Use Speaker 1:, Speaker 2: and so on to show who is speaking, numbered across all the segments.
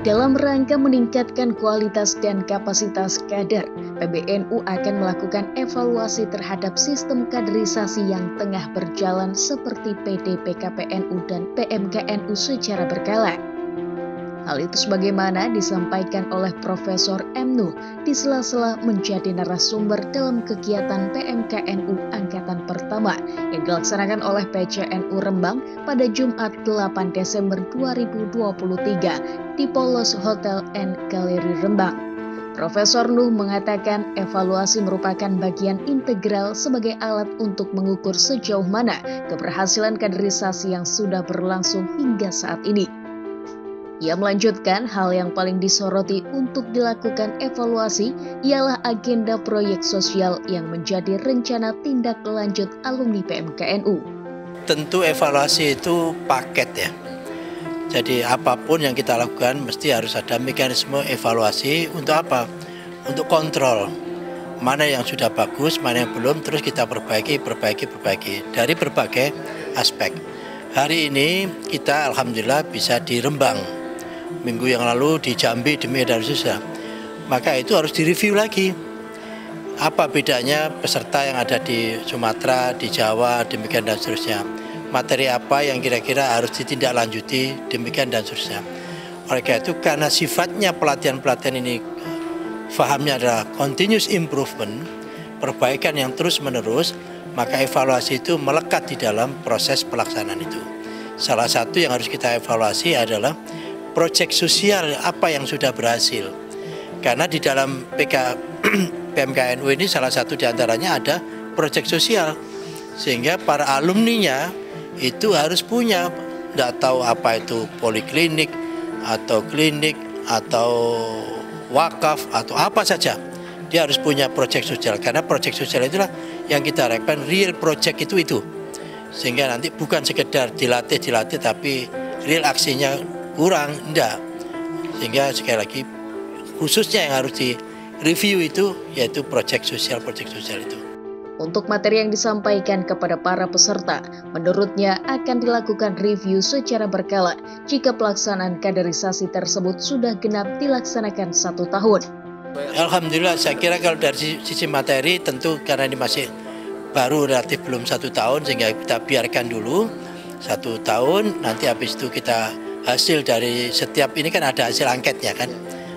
Speaker 1: Dalam rangka meningkatkan kualitas dan kapasitas kader, PBNU akan melakukan evaluasi terhadap sistem kaderisasi yang tengah berjalan seperti PDPKPNU dan PMKNU secara berkala. Hal itu sebagaimana disampaikan oleh Profesor M. Nuh di sela-sela menjadi narasumber dalam kegiatan PMKNU Angkatan Pertama yang dilaksanakan oleh PCNU Rembang pada Jumat 8 Desember 2023 di Polos Hotel and Gallery Rembang. Profesor Nuh mengatakan evaluasi merupakan bagian integral sebagai alat untuk mengukur sejauh mana keberhasilan kaderisasi yang sudah berlangsung hingga saat ini. Ia melanjutkan hal yang paling disoroti untuk dilakukan evaluasi ialah agenda proyek sosial yang menjadi rencana tindak lanjut alumni PMKNU.
Speaker 2: Tentu evaluasi itu paket ya. Jadi apapun yang kita lakukan mesti harus ada mekanisme evaluasi untuk apa? Untuk kontrol. Mana yang sudah bagus, mana yang belum, terus kita perbaiki dari berbagai aspek. Hari ini kita alhamdulillah bisa di Rembang. Minggu yang lalu di Jambi, di Medan Sudah. Maka itu harus direview lagi. Apa bedanya peserta yang ada di Sumatera, di Jawa, demikian dan seterusnya. Materi apa yang kira-kira harus ditindaklanjuti, demikian dan seterusnya. Oleh karena itu, karena sifatnya pelatihan-pelatihan ini fahamnya adalah continuous improvement, perbaikan yang terus-menerus, maka evaluasi itu melekat di dalam proses pelaksanaan itu. Salah satu yang harus kita evaluasi adalah proyek sosial apa yang sudah berhasil. Karena di dalam PMKNU ini salah satu diantaranya ada proyek sosial. Sehingga para alumninya itu harus punya, tidak tahu apa itu poliklinik, atau klinik, atau wakaf, atau apa saja. Dia harus punya proyek sosial. Karena proyek sosial itulah yang kita harapkan real proyek itu. Sehingga nanti bukan sekedar dilatih, tapi real aksinya kurang, enggak. Sehingga sekali lagi khususnya yang harus direview itu yaitu proyek sosial itu.
Speaker 1: Untuk materi yang disampaikan kepada para peserta, menurutnya akan dilakukan review secara berkala jika pelaksanaan kaderisasi tersebut sudah genap dilaksanakan 1 tahun.
Speaker 2: Alhamdulillah, saya kira kalau dari sisi materi tentu karena ini masih baru relatif belum 1 tahun sehingga kita biarkan dulu 1 tahun, nanti habis itu kita hasil dari setiap ini kan ada hasil angketnya kan.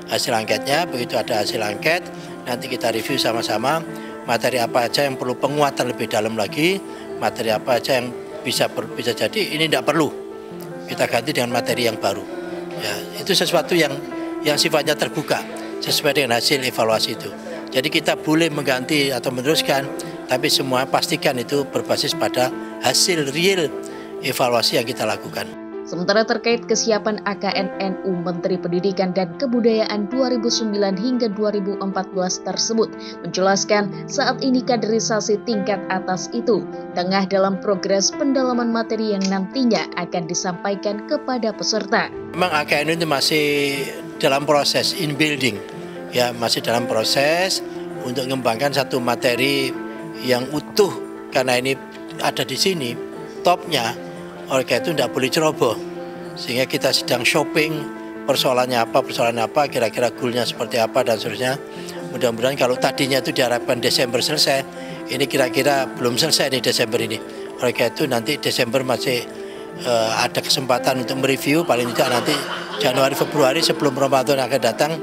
Speaker 2: Hasil angketnya, begitu ada hasil angket, nanti kita review sama-sama materi apa aja yang perlu penguatan lebih dalam lagi, materi apa aja yang bisa jadi ini tidak perlu. Kita ganti dengan materi yang baru. Ya, itu sesuatu yang sifatnya terbuka sesuai dengan hasil evaluasi itu. Jadi kita boleh mengganti atau meneruskan, tapi semua pastikan itu berbasis pada hasil real evaluasi yang kita lakukan.
Speaker 1: Sementara terkait kesiapan AKNNU Menteri Pendidikan dan Kebudayaan 2009 hingga 2014 tersebut menjelaskan saat ini kaderisasi tingkat atas itu tengah dalam progres pendalaman materi yang nantinya akan disampaikan kepada peserta.
Speaker 2: Memang AKNNU itu masih dalam proses in building, ya masih dalam proses untuk mengembangkan satu materi yang utuh karena ini ada di sini topnya. Oleh karena itu tidak boleh ceroboh, sehingga kita sedang shopping persoalannya apa, kira-kira goalnya seperti apa dan seterusnya. Mudah-mudahan kalau tadinya itu diharapkan Desember selesai, ini kira-kira belum selesai di Desember ini. Oleh karena itu nanti Desember masih ada kesempatan untuk mereview, paling tidak nanti Januari Februari sebelum Ramadan akan datang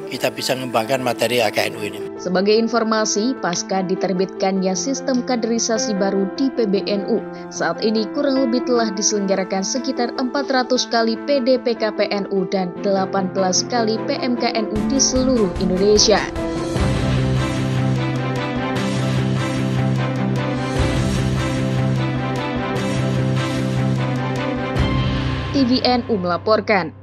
Speaker 2: kita bisa mengembangkan materi AKNU ini.
Speaker 1: Sebagai informasi, pasca diterbitkannya sistem kaderisasi baru di PBNU, saat ini kurang lebih telah diselenggarakan sekitar 400 kali PDPKPNU dan 18 kali PMKNU di seluruh Indonesia. TVNU melaporkan.